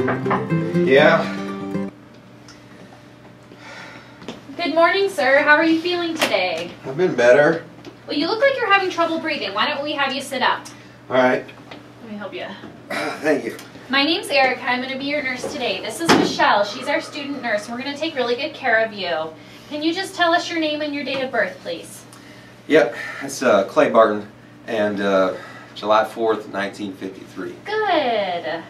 Yeah. Good morning, sir. How are you feeling today? I've been better. Well, you look like you're having trouble breathing. Why don't we have you sit up? All right. Let me help you. Thank you. My name's Erica. I'm going to be your nurse today. This is Michelle. She's our student nurse, and we're going to take really good care of you. Can you just tell us your name and your date of birth, please? Yep, it's Clay Barton, and July 4th, 1953. Good.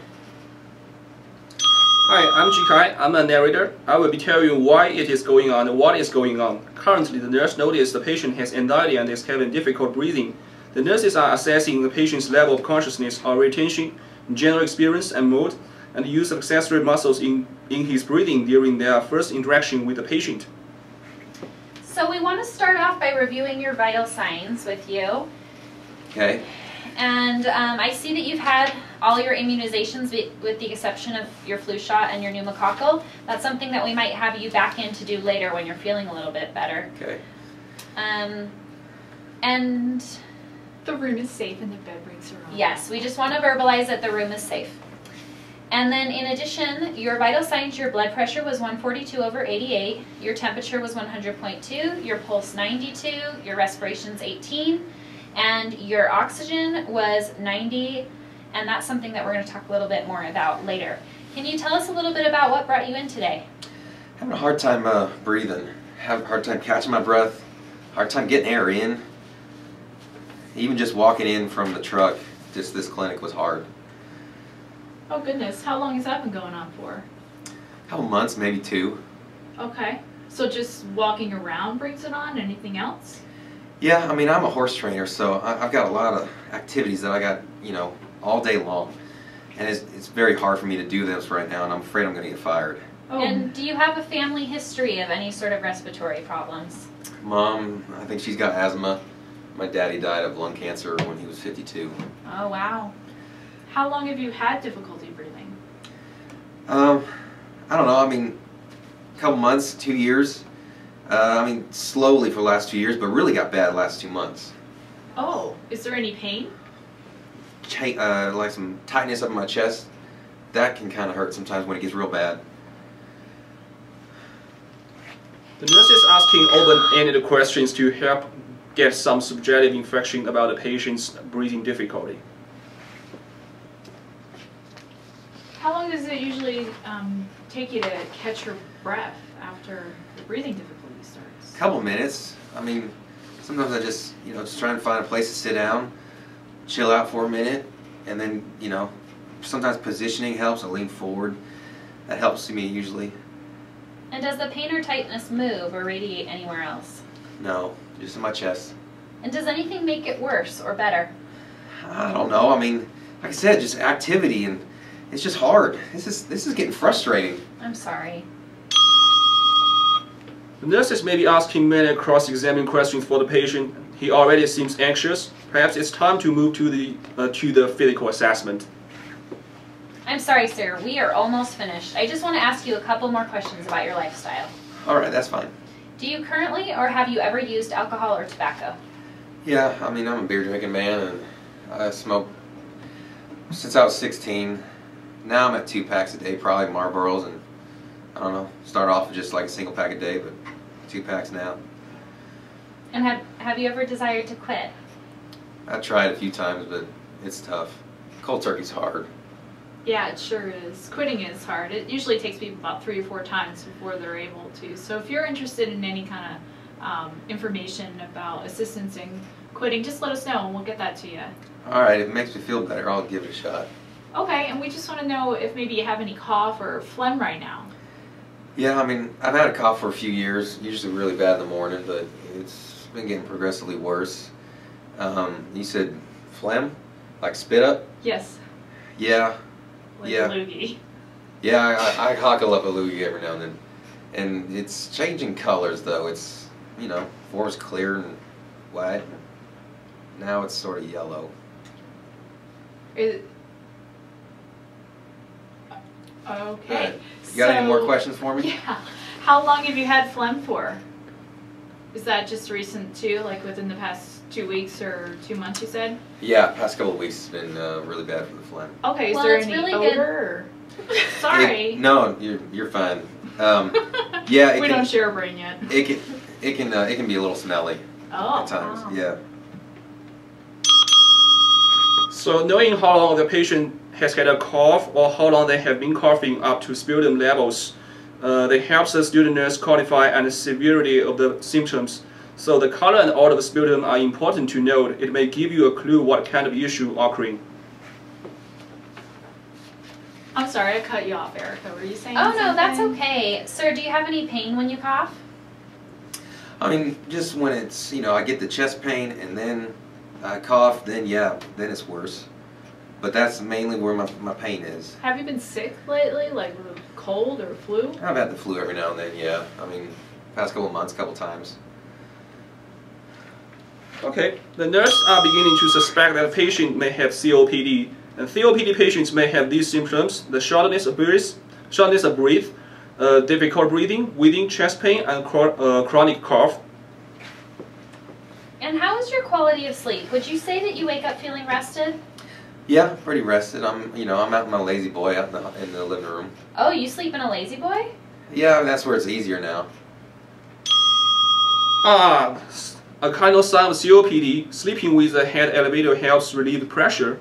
Hi, I'm Jikai. I'm a narrator. I will be telling you why it is going on and what is going on. Currently, the nurse noticed the patient has anxiety and is having difficult breathing. The nurses are assessing the patient's level of consciousness or retention, general experience and mood, and the use of accessory muscles in his breathing during their first interaction with the patient. So we want to start off by reviewing your vital signs with you. Okay. And I see that you've had all your immunizations with the exception of your flu shot and your pneumococcal. That's something that we might have you back in to do later when you're feeling a little bit better. Okay. And the room is safe and the bed rates are on. yes, we just want to verbalize that the room is safe. And then in addition, your vital signs, your blood pressure was 142/88, your temperature was 100.2, your pulse 92, your respiration's 18, and your oxygen was 90, and that's something that we're going to talk a little bit more about later. Can you tell us a little bit about what brought you in today? Having a hard time breathing. Having a hard time catching my breath. Hard time getting air in. Even just walking in from the truck, just this clinic was hard. Oh goodness, how long has that been going on for? A couple months, maybe 2. Okay, so just walking around brings it on, anything else? Yeah, I mean, I'm a horse trainer, so I've got a lot of activities that I got, you know, all day long. And it's very hard for me to do this right now, and I'm afraid I'm going to get fired. Oh. And do you have a family history of any sort of respiratory problems? Mom, I think she's got asthma. My daddy died of lung cancer when he was 52. Oh, wow. How long have you had difficulty breathing? I don't know, I mean, a couple months, 2 years. I mean, slowly for the last 2 years, but really got bad the last 2 months. Oh, is there any pain? Like some tightness up in my chest. That can kind of hurt sometimes when it gets real bad. The nurse is asking open-ended questions to help get some subjective information about the patient's breathing difficulty. How long does it usually take you to catch your breath after the breathing difficulty starts? A couple minutes. I mean, sometimes I just, you know, just trying to find a place to sit down, chill out for a minute, and then, you know, sometimes positioning helps. I lean forward. That helps me usually. And does the pain or tightness move or radiate anywhere else? No, just in my chest. And does anything make it worse or better? I don't know. I mean, like I said, just activity, and it's just hard. This is getting frustrating. I'm sorry. The nurses may be asking many cross-examining questions for the patient. He already seems anxious. Perhaps it's time to move to the physical assessment. I'm sorry, sir. We are almost finished. I just want to ask you a couple more questions about your lifestyle. All right, that's fine. Do you currently or have you ever used alcohol or tobacco? Yeah, I mean, I'm a beer drinking man, and I smoke since I was 16. Now I'm at 2 packs a day, probably Marlboros, and I don't know, start off with just like a single pack a day, but 2 packs now. And have you ever desired to quit? I tried a few times, but it's tough. Cold turkey's hard. Yeah, it sure is. Quitting is hard. It usually takes people about 3 or 4 times before they're able to. So if you're interested in any kind of information about assistance in quitting, just let us know and we'll get that to you. All right, if it makes me feel better, I'll give it a shot. Okay, and we just want to know if maybe you have any cough or phlegm right now. Yeah, I mean, I've had a cough for a few years, usually really bad in the morning, but it's been getting progressively worse. You said phlegm? Like spit up? Yes. Yeah. Like Yeah. a loogie. Yeah, I huckle up a loogie every now and then. And it's changing colors, though. It's, you know, before it was clear and white. Now it's sort of yellow. Okay. Right. You got any more questions for me? Yeah. How long have you had phlegm for? Is that just recent too, like within the past 2 weeks or 2 months you said? Yeah, past couple of weeks has been really bad for the phlegm. Okay, is Well, there it's any really odor? good. Or? Sorry. No, you're fine. Yeah, we don't share a brain yet. It can be a little smelly Oh, at times. wow. Yeah. So knowing how long the patient has had a cough or how long they have been coughing up to sputum levels, that helps the student nurse quantify and the severity of the symptoms. So the color and odor of the sputum are important to note. It may give you a clue what kind of issue occurring. I'm sorry, I cut you off, Erica. Were you saying Oh, something? no, that's okay. Sir, do you have any pain when you cough? I mean, just when it's, I get the chest pain and then I cough, then then it's worse. But that's mainly where my pain is. Have you been sick lately, like with a cold or flu? I've had the flu every now and then, yeah. I mean, past couple of months, couple times. Okay, the nurse are beginning to suspect that the patient may have COPD. And COPD patients may have these symptoms: the shortness of breath, difficult breathing, wheezing, chest pain, and chronic cough. And how is your quality of sleep? Would you say that you wake up feeling rested? Yeah, pretty rested. I'm out in my lazy boy out in the living room. Oh, you sleep in a lazy boy? Yeah, that's where it's easier now. A kind of sign of COPD. Sleeping with the head elevator helps relieve pressure.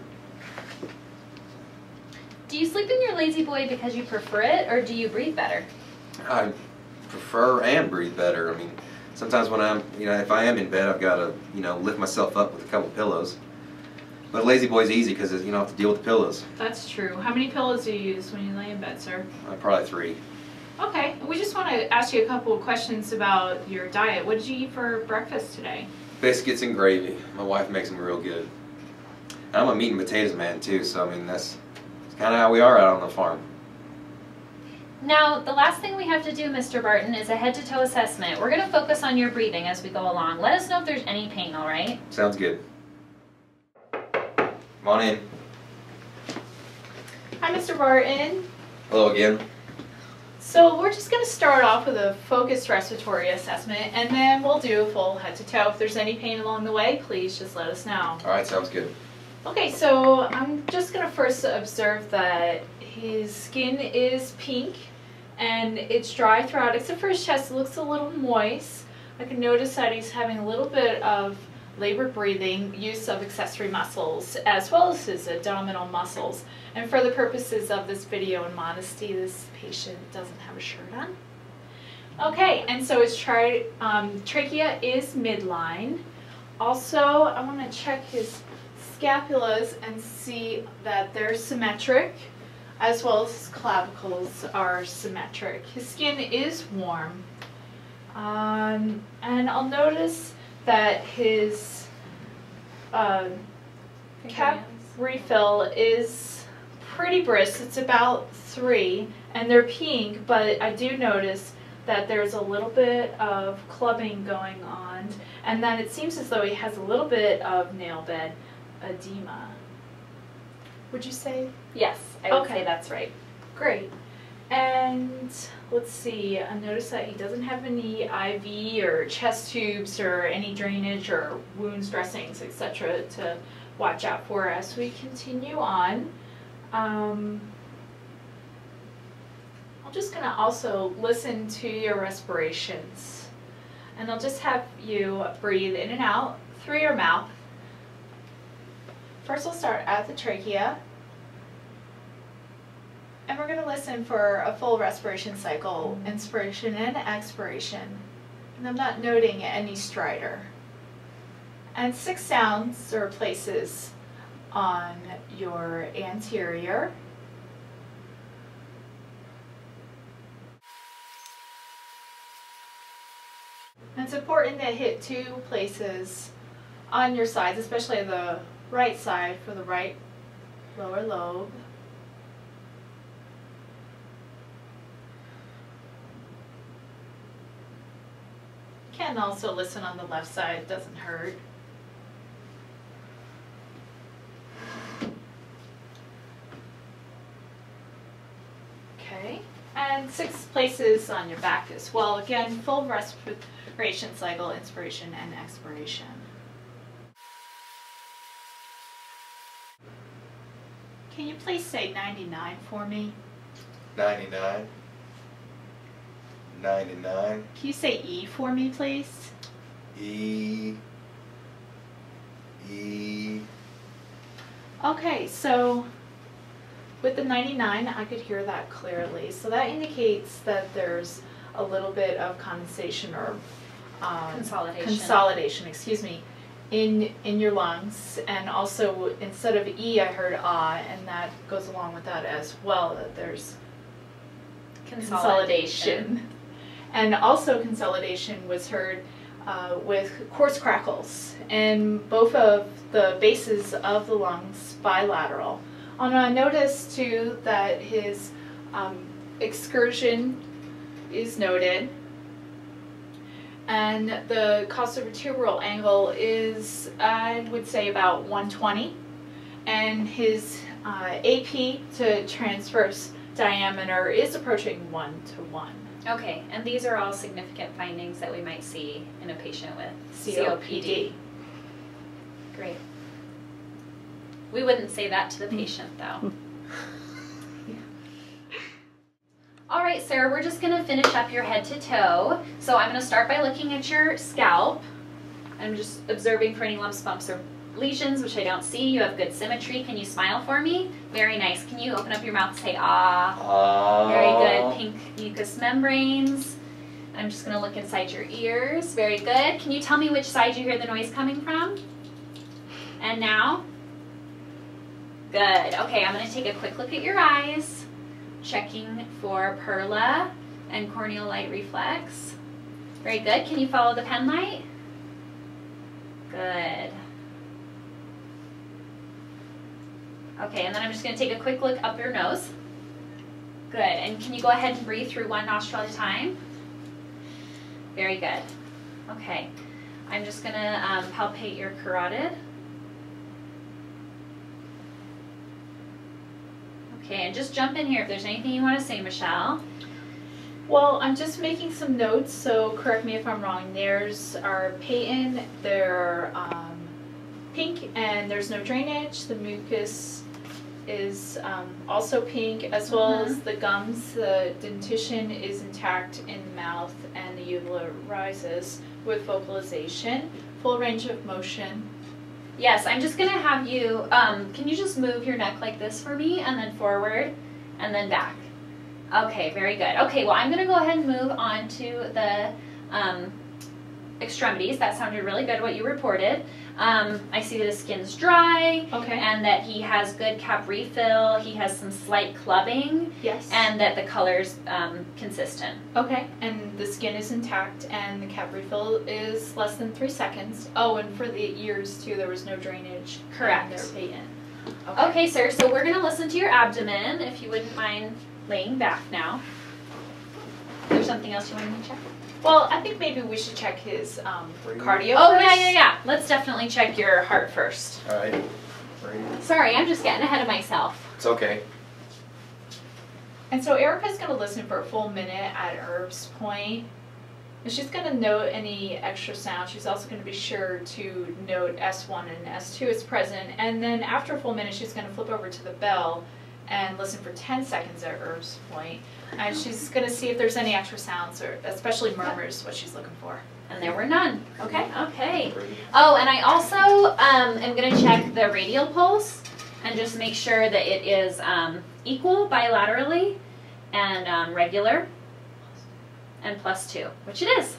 Do you sleep in your lazy boy because you prefer it, or do you breathe better? I prefer and breathe better. I mean, sometimes when I'm, if I am in bed, I've got to, lift myself up with a couple pillows. But lazy boy's easy because you don't have to deal with the pillows. That's true. How many pillows do you use when you lay in bed, sir? Probably 3. Okay, we just want to ask you a couple of questions about your diet. What did you eat for breakfast today? Biscuits and gravy. My wife makes them real good. And I'm a meat and potatoes man too, so I mean that's kind of how we are out on the farm. Now, the last thing we have to do, Mr. Barton, is a head-to-toe assessment. We're going to focus on your breathing as we go along. Let us know if there's any pain, all right? Sounds good. Come on in. Hi, Mr. Barton. Hello again. So we're just going to start off with a focused respiratory assessment, and then we'll do a full head-to-toe. If there's any pain along the way, please just let us know. All right, sounds good. Okay, so I'm just going to first observe that his skin is pink and it's dry throughout except for his chest. It looks a little moist. I can notice that he's having a little bit of labored breathing, use of accessory muscles, as well as his abdominal muscles. And for the purposes of this video and modesty, this patient doesn't have a shirt on. Okay, and so his trachea is midline. Also, I want to check his scapulas and see that they're symmetric, as well as his clavicles are symmetric. His skin is warm. And I'll notice that his cap refill is pretty brisk. It's about 3, and they're pink, but I do notice that there's a little bit of clubbing going on, and then it seems as though he has a little bit of nail bed edema. Would you say? Yes, I would Okay. say that's right. Great. And let's see, I noticed that he doesn't have any IV or chest tubes or any drainage or wounds dressings, etc. to watch out for as we continue on. I'm just going to also listen to your respirations. And I'll just have you breathe in and out through your mouth. First we'll start at the trachea. And we're going to listen for a full respiration cycle, inspiration and expiration. And I'm not noting any stridor. And 6 sounds or places on your anterior. And it's important to hit 2 places on your sides, especially the right side for the right lower lobe. You can also listen on the left side, it doesn't hurt. Okay, and 6 places on your back as well. Again, full respiration cycle, inspiration and expiration. Can you please say 99 for me? 99. 99. Can you say E for me, please? E. Okay, so with the 99, I could hear that clearly. So that indicates that there's a little bit of condensation or consolidation, excuse me, in your lungs. And also, instead of E, I heard ah, and that goes along with that as well, that there's consolidation. And also consolidation was heard with coarse crackles, and both of the bases of the lungs bilateral. I noticed too that his excursion is noted, and the costovertebral angle is, I would say, about 120, and his AP to transverse diameter is approaching 1 to 1. Okay, and these are all significant findings that we might see in a patient with COPD. Great. We wouldn't say that to the patient, though. All right, Sarah, we're just going to finish up your head to toe. So I'm going to start by looking at your scalp. I'm just observing for any lumps, bumps, or lesions, which I don't see. You have good symmetry. Can you smile for me? Very nice. Can you open up your mouth and say ah? Ah. Very good. Pink mucous membranes. I'm just going to look inside your ears. Very good. Can you tell me which side you hear the noise coming from? And now? Good. Okay, I'm going to take a quick look at your eyes, checking for perla and corneal light reflex. Very good. Can you follow the pen light? Good. Okay, and then I'm just going to take a quick look up your nose. Good. And can you go ahead and breathe through one nostril at a time? Very good. Okay. I'm just going to palpate your carotid. Okay, and just jump in here if there's anything you want to say, Michelle. Well, I'm just making some notes, so correct me if I'm wrong. Theirs are patent, they're pink, and there's no drainage. The mucus is also pink, as well as the gums. The dentition is intact in the mouth, and the uvula rises with vocalization. Full range of motion. Yes, I'm just going to have you, can you just move your neck like this for me, and then forward, and then back. Okay, very good. Okay, well, I'm going to go ahead and move on to the extremities. That sounded really good, what you reported. I see that his skin's dry, and that he has good cap refill. He has some slight clubbing, yes, and that the color's consistent. Okay, and the skin is intact, and the cap refill is less than 3 seconds. Oh, and for the ears too, there was no drainage. Correct. They're patent. Okay, sir. So we're going to listen to your abdomen, if you wouldn't mind laying back now. Is there something else you want me to check? Well, I think maybe we should check his cardio Oh, first. yeah. Let's definitely check your heart first. All right. Sorry, I'm just getting ahead of myself. It's okay. And so Erica's going to listen for a full minute at Herb's point. And she's going to note any extra sound. She's also going to be sure to note S1 and S2 is present. And then after a full minute, she's going to flip over to the bell and listen for 10 seconds at Herb's point. And she's going to see if there's any extra sounds, or especially murmurs, what she's looking for. And there were none. Okay. Okay. Oh, and I also am going to check the radial pulse and just make sure that it is equal bilaterally and regular and +2, which it is.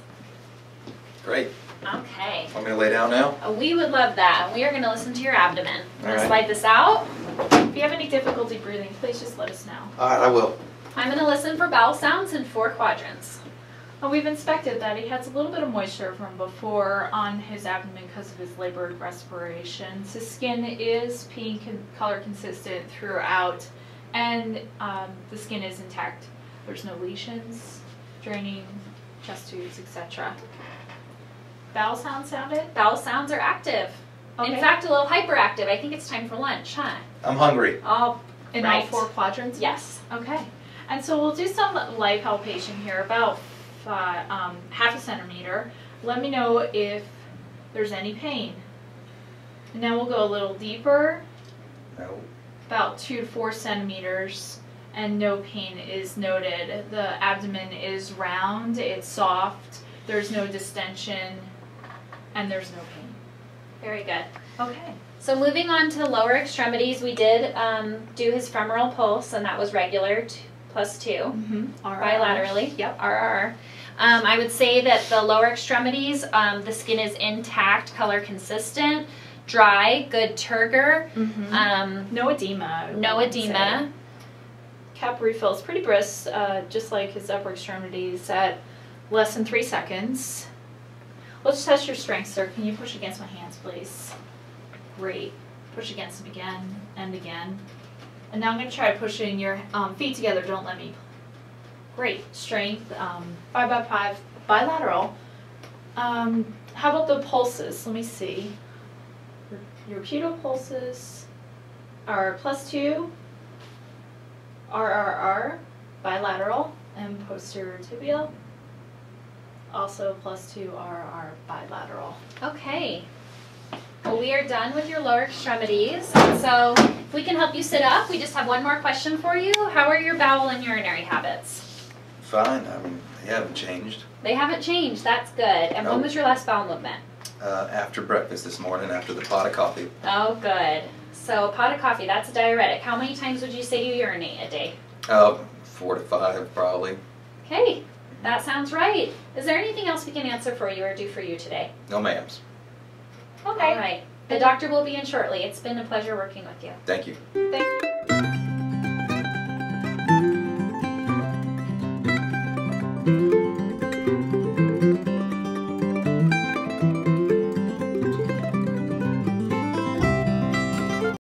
Great. Okay. Want me to lay down now? We would love that. We are going to listen to your abdomen. I'm going to All right. slide this out. If you have any difficulty breathing, please just let us know. All right, I will. I'm going to listen for bowel sounds in 4 quadrants. Well, we've inspected that he has a little bit of moisture from before on his abdomen because of his labored respirations. His skin is pink and color consistent throughout, and the skin is intact. There's no lesions, draining, chest tubes, etc. Bowel sounds sounded? Bowel sounds are active. Okay. In fact, a little hyperactive. I think it's time for lunch, huh? I'm hungry. All In right. all 4 quadrants? Yes. Okay. And so we'll do some light palpation here, about half a centimeter. Let me know if there's any pain. And now we'll go a little deeper, No. about 2 to 4 centimeters, and no pain is noted. The abdomen is round, it's soft, there's no distension, and there's no pain. Very good. Okay. So moving on to the lower extremities, we did do his femoral pulse, and that was regular, +2, bilaterally. Yep. RR. I would say that the lower extremities, the skin is intact, color consistent, dry, good turgor. No edema. No edema. Cap refill is pretty brisk, just like his upper extremities, at less than 3 seconds. Let's test your strength, sir. Can you push against my hands, please? Great. Push against them again and again. And now I'm going to try pushing your feet together. Don't let me. Great. Strength. 5x5 bilateral. How about the pulses? Let me see. Your pedal pulses are +2. RRR bilateral, and posterior tibial. Also +2 RR bilateral. Okay. Well, we are done with your lower extremities. So if we can help you sit up, we just have one more question for you. How are your bowel and urinary habits? Fine. They haven't changed. They haven't changed. That's good. And when was your last bowel movement? After breakfast this morning, after the pot of coffee. Oh, good. So a pot of coffee, that's a diuretic. How many times would you say you urinate a day? 4 to 5 probably. Okay, that sounds right. Is there anything else we can answer for you or do for you today? No ma'ams. Okay. All right. The doctor will be in shortly. It's been a pleasure working with you. Thank you. Thank you.